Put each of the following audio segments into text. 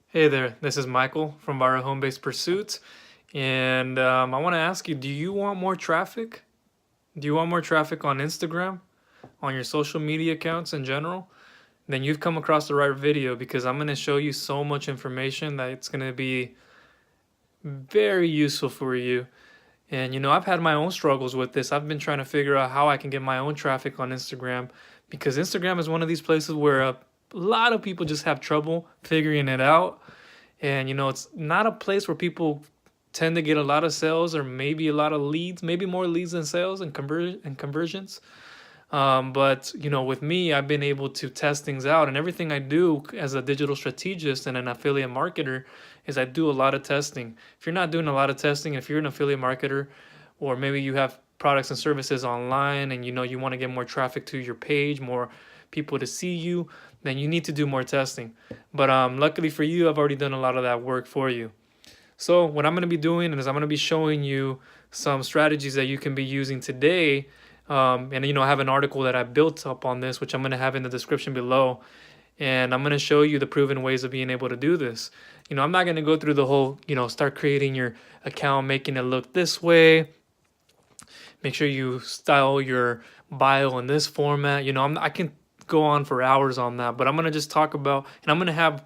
Hey there, this is Michael from Viral Home Based Pursuits. And I want to ask you, do you want more traffic? Do you want more traffic on Instagram, on your social media accounts in general? Then you've come across the right video because I'm going to show you so much information that it's going to be very useful for you. And I've had my own struggles with this. I've been trying to figure out how I can get my own traffic on Instagram because Instagram is one of these places where a lot of people just have trouble figuring it out. And it's not a place where people tend to get a lot of sales or maybe a lot of leads, maybe more leads than sales and conversions. But with me, I've been able to test things out, and everything I do as a digital strategist and an affiliate marketer is I do a lot of testing. If you're not doing a lot of testing, if you're an affiliate marketer, or maybe you have products and services online, and you want to get more traffic to your page, more people to see you, then you need to do more testing. But luckily for you, I've already done a lot of that work for you. So what I'm going to be doing is I'm going to be showing you some strategies that you can be using today. And I have an article that I built up on this, which I'm going to have in the description below. And I'm going to show you the proven ways of being able to do this. I'm not going to go through the whole, start creating your account, making it look this way. Make sure you style your bio in this format. I can go on for hours on that, but I'm going to just talk about, and I'm going to have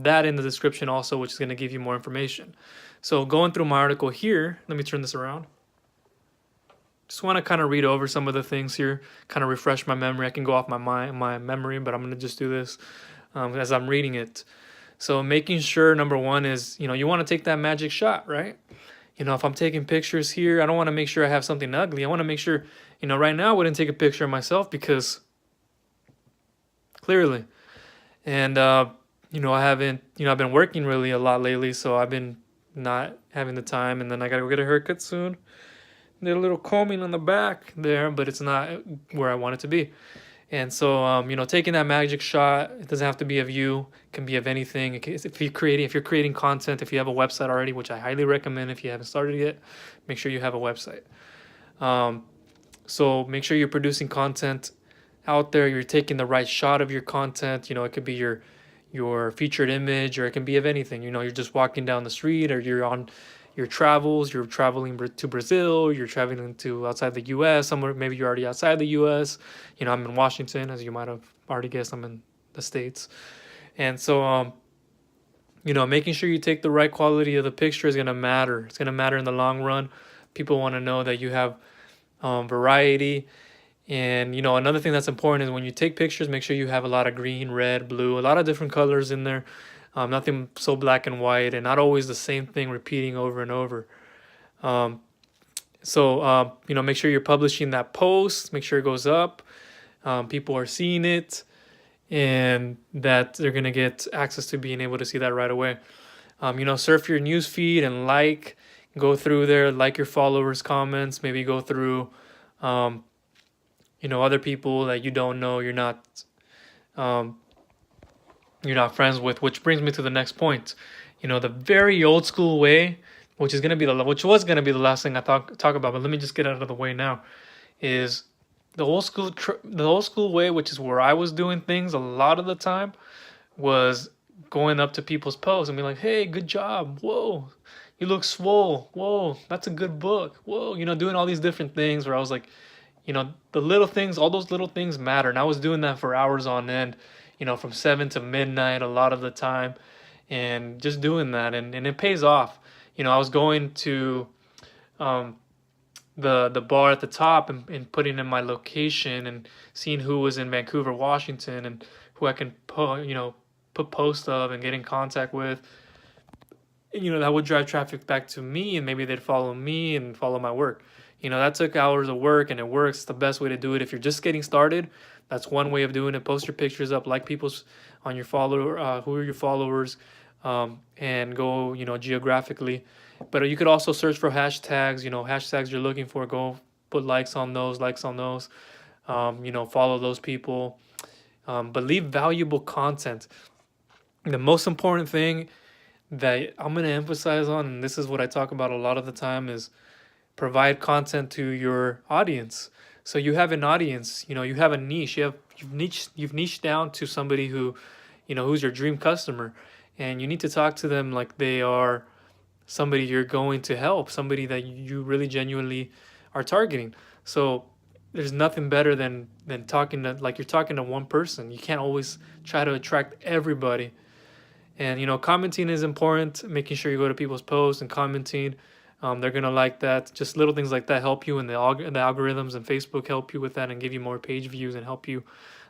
that in the description also, which is going to give you more information. So going through my article here, let me turn this around. Just want to kind of read over some of the things here, kind of refresh my memory. I can go off my memory, but I'm going to just do this as I'm reading it. So making sure, number one is, you want to take that magic shot, right? If I'm taking pictures here, I don't want to make sure I have something ugly. I want to make sure, right now I wouldn't take a picture of myself because clearly, and I haven't, I've been working really a lot lately, so I've been not having the time, and then I gotta go get a haircut soon. Did a little combing on the back there, but it's not where I want it to be. And so, taking that magic shot, it doesn't have to be of you. It can be of anything. If you're creating content, if you have a website already, which I highly recommend if you haven't started yet, make sure you have a website. Um, so make sure you're producing content out there. You're taking the right shot of your content. It could be your featured image, or it can be of anything. You're just walking down the street, or you're on your travels. You're traveling to Brazil. You're traveling to outside the U.S. somewhere. Maybe you're already outside the U.S. I'm in Washington, as you might have already guessed. I'm in the States, and so making sure you take the right quality of the picture is gonna matter. It's gonna matter in the long run. People want to know that you have variety. And another thing that's important is when you take pictures, make sure you have a lot of green, red, blue, a lot of different colors in there. Nothing so black and white, and not always the same thing repeating over and over. Um, make sure you're publishing that post. Make sure it goes up. People are seeing it, and that they're gonna get access to being able to see that right away. Surf your news feed and go through there, like your followers' comments. Maybe go through. Um, other people that you don't know, um, you're not friends with, which brings me to the next point. The very old school way, which was gonna be the last thing I talk about, but let me just get out of the way now, is the old school way, which is where I was doing things a lot of the time, was going up to people's posts and be like, "Hey, good job! Whoa, you look swole! Whoa, that's a good book! Whoa!" Doing all these different things where I was like, the little things, all those little things matter. And I was doing that for hours on end, from 7 to midnight a lot of the time, and just doing that. And it pays off. I was going to um, the bar at the top, and putting in my location and seeing who was in Vancouver, Washington, and who I can put posts of and get in contact with. And, that would drive traffic back to me, and maybe they'd follow me and follow my work. That took hours of work, and it works. It's the best way to do it. If you're just getting started, that's one way of doing it. Post your pictures up, like people's on your follower, who are your followers, and go, geographically. But you could also search for hashtags, hashtags you're looking for. Go put likes on those, follow those people. But leave valuable content. The most important thing that I'm going to emphasize on, and this is what I talk about a lot of the time, is provide content to your audience. So you have an audience, you have a niche, you've niched down to somebody who, who's your dream customer. and you need to talk to them like they are somebody you're going to help, somebody that you really genuinely are targeting. So there's nothing better than talking to, like, you're talking to one person. You can't always try to attract everybody. And commenting is important, making sure you go to people's posts and commenting. They're gonna like that. Just little things like that help you, and the algorithms and Facebook help you with that and give you more page views and help you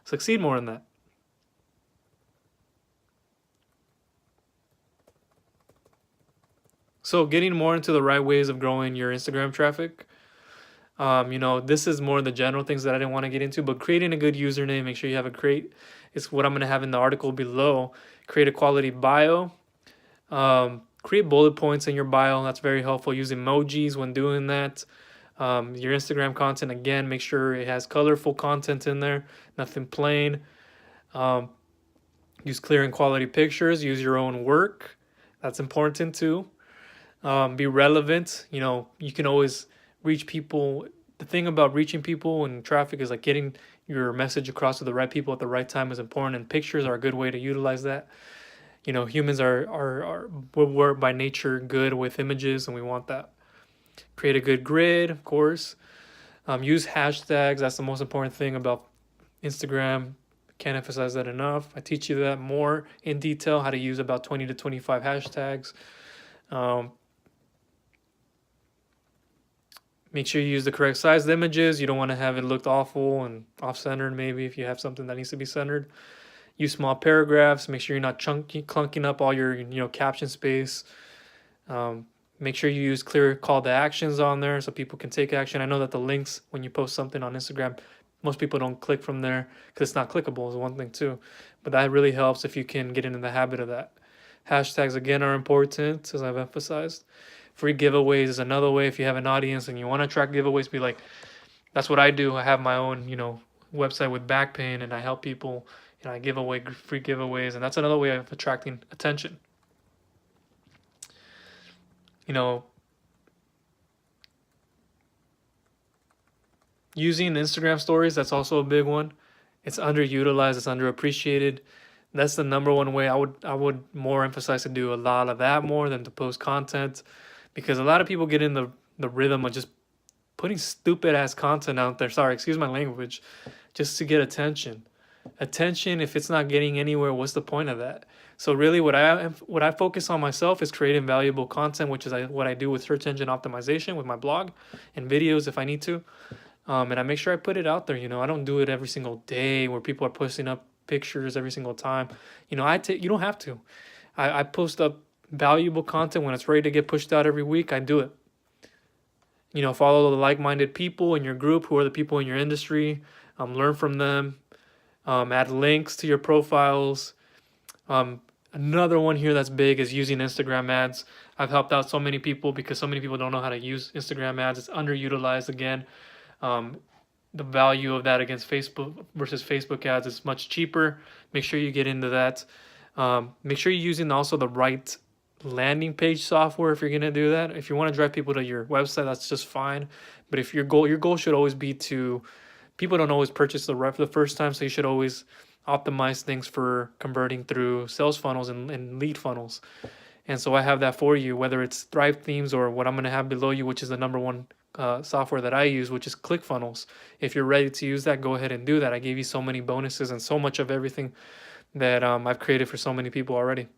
succeed more in that. So getting more into the right ways of growing your Instagram traffic. This is more the general things that I didn't want to get into, but creating a good username, make sure you have a great, it's what I'm going to have in the article below. Create a quality bio. Create bullet points in your bio. That's very helpful. Use emojis when doing that. Your Instagram content, again, make sure it has colorful content in there, nothing plain. Use clear and quality pictures. Use your own work. That's important too. Be relevant. You can always reach people. The thing about reaching people and traffic is like getting your message across to the right people at the right time is important, and pictures are a good way to utilize that. Humans are we're by nature good with images, and we want that. Create a good grid, of course. Use hashtags. That's the most important thing about Instagram. Can't emphasize that enough. I teach you that more in detail, how to use about 20 to 25 hashtags. Make sure you use the correct sized images. You don't want to have it looked awful and off-centered, maybe, if you have something that needs to be centered. Use small paragraphs. Make sure you're not clunking up all your caption space. Make sure you use clear call to actions on there so people can take action. I know that the links, when you post something on Instagram, most people don't click from there because it's not clickable is one thing too. But that really helps if you can get into the habit of that. Hashtags, again, are important, as I've emphasized. Free giveaways is another way. If you have an audience and you want to attract giveaways, be like, that's what I do. I have my own, website with back pain, and I help people. I give away free giveaways, and that's another way of attracting attention. Using Instagram stories, that's also a big one. It's underutilized, it's underappreciated. That's the number one way. I would more emphasize to do a lot of that more than to post content, because a lot of people get in the rhythm of just putting stupid ass content out there. Sorry, excuse my language, just to get attention. Attention, if it's not getting anywhere, what's the point of that? So really, what I focus on myself is creating valuable content, which is what I do with search engine optimization with my blog and videos if I need to. And I make sure I put it out there. I don't do it every single day where people are posting up pictures every single time. You don't have to. I post up valuable content when it's ready to get pushed out every week. I do it. Follow the like-minded people in your group who are the people in your industry. Learn from them. Add links to your profiles. Another one here that's big is using Instagram ads. I've helped out so many people because so many people don't know how to use Instagram ads. It's underutilized again. The value of that against Facebook versus Facebook ads is much cheaper. Make sure you get into that. Make sure you're using also the right landing page software if you're gonna do that. If you want to drive people to your website, that's just fine. But if your goal should always be to, people don't always purchase the rep for the first time, so you should always optimize things for converting through sales funnels and lead funnels. And so I have that for you, whether it's Thrive Themes or what I'm going to have below you, which is the number one software that I use, which is ClickFunnels. If you're ready to use that, go ahead and do that. I gave you so many bonuses and so much of everything that I've created for so many people already.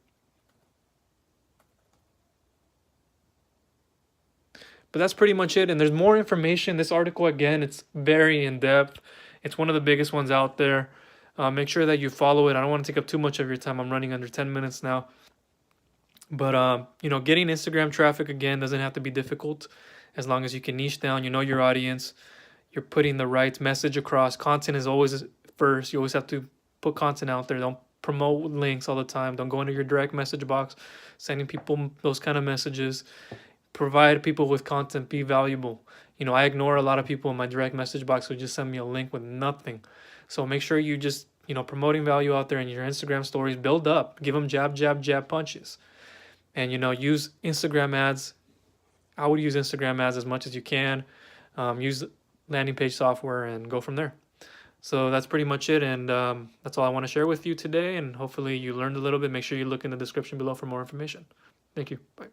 But that's pretty much it. And there's more information. This article, again, it's very in depth. It's one of the biggest ones out there. Make sure that you follow it. I don't want to take up too much of your time. I'm running under 10 minutes now. But, getting Instagram traffic, again, doesn't have to be difficult as long as you can niche down, your audience, you're putting the right message across. Content is always first. You always have to put content out there. Don't promote links all the time. Don't go into your direct message box, sending people those kind of messages. Provide people with content, be valuable. I ignore a lot of people in my direct message box who just send me a link with nothing. So make sure you just, promoting value out there in your Instagram stories, build up, give them jab, jab, jab punches. And, use Instagram ads. I would use Instagram ads as much as you can. Use landing page software and go from there. So that's pretty much it, and that's all I want to share with you today. And hopefully you learned a little bit. Make sure you look in the description below for more information. Thank you. Bye.